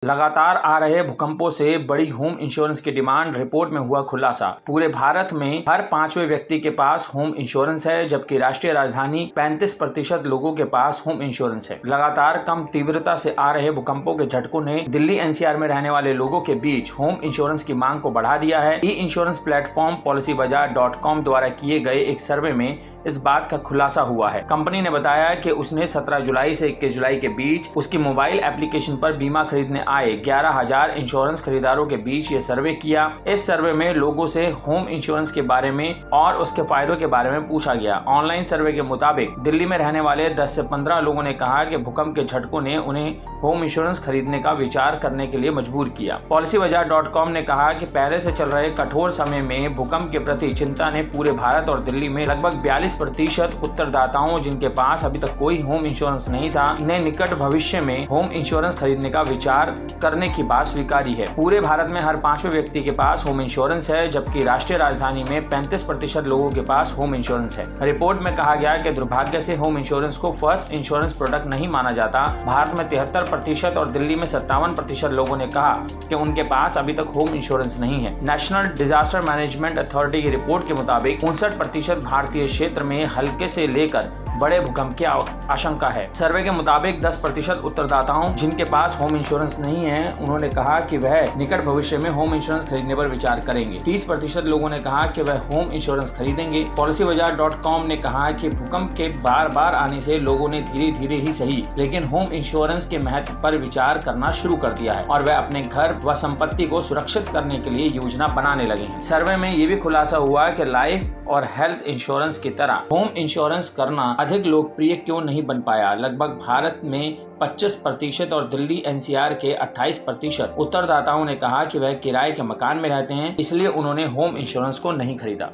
लगातार आ रहे भूकंपों से बड़ी होम इंश्योरेंस की डिमांड, रिपोर्ट में हुआ खुलासा। पूरे भारत में हर 5वें व्यक्ति के पास होम इंश्योरेंस है, जबकि राष्ट्रीय राजधानी 35% लोगों के पास होम इंश्योरेंस है। लगातार कम तीव्रता से आ रहे भूकंपों के झटकों ने दिल्ली एनसीआर में रहने वाले लोगों के बीच होम इंश्योरेंस की मांग को बढ़ा दिया है। ई इंश्योरेंस प्लेटफॉर्म policybazaar.com द्वारा किए गए एक सर्वे में इस बात का खुलासा हुआ है। कंपनी ने बताया कि उसने 17 जुलाई से 21 जुलाई के बीच उसकी मोबाइल एप्लीकेशन पर बीमा खरीदने आए 11,000 इंश्योरेंस खरीदारों के बीच ये सर्वे किया। इस सर्वे में लोगों से होम इंश्योरेंस के बारे में और उसके फायदों के बारे में पूछा गया। ऑनलाइन सर्वे के मुताबिक दिल्ली में रहने वाले 10 से 15 लोगों ने कहा कि भूकंप के झटकों ने उन्हें होम इंश्योरेंस खरीदने का विचार करने के लिए मजबूर किया। policybazaar.com ने कहा कि पहले से चल रहे कठोर समय में भूकंप के प्रति चिंता ने पूरे भारत और दिल्ली में लगभग 42% उत्तरदाताओं, जिनके पास अभी तक कोई होम इंश्योरेंस नहीं था, ने निकट भविष्य में होम इंश्योरेंस खरीदने का विचार करने की बात स्वीकारी है। पूरे भारत में हर 5वें व्यक्ति के पास होम इंश्योरेंस है, जबकि राष्ट्रीय राजधानी में 35% लोगों के पास होम इंश्योरेंस है। रिपोर्ट में कहा गया कि दुर्भाग्य से होम इंश्योरेंस को फर्स्ट इंश्योरेंस प्रोडक्ट नहीं माना जाता। भारत में 73% और दिल्ली में 57% लोगों ने कहा कि उनके पास अभी तक होम इंश्योरेंस नहीं है। नेशनल डिजास्टर मैनेजमेंट अथॉरिटी की रिपोर्ट के मुताबिक 59% भारतीय क्षेत्र में हल्के से लेकर बड़े भूकंप की आशंका है। सर्वे के मुताबिक 10% उत्तरदाताओं, जिनके पास होम इंश्योरेंस नहीं है, उन्होंने कहा कि वह निकट भविष्य में होम इंश्योरेंस खरीदने पर विचार करेंगे। 30% लोगों ने कहा कि वह होम इंश्योरेंस खरीदेंगे। policybazaar.com ने कहा कि भूकंप के बार बार आने से लोगों ने धीरे धीरे ही सही, लेकिन होम इंश्योरेंस के महत्व पर विचार करना शुरू कर दिया है और वह अपने घर व संपत्ति को सुरक्षित करने के लिए योजना बनाने लगे हैं। सर्वे में ये भी खुलासा हुआ कि लाइफ और हेल्थ इंश्योरेंस की तरह होम इंश्योरेंस करना अधिक लोकप्रिय क्यों नहीं बन पाया। लगभग भारत में 25% और दिल्ली एनसीआर के 28% उत्तरदाताओं ने कहा कि वह किराए के मकान में रहते हैं, इसलिए उन्होंने होम इंश्योरेंस को नहीं खरीदा।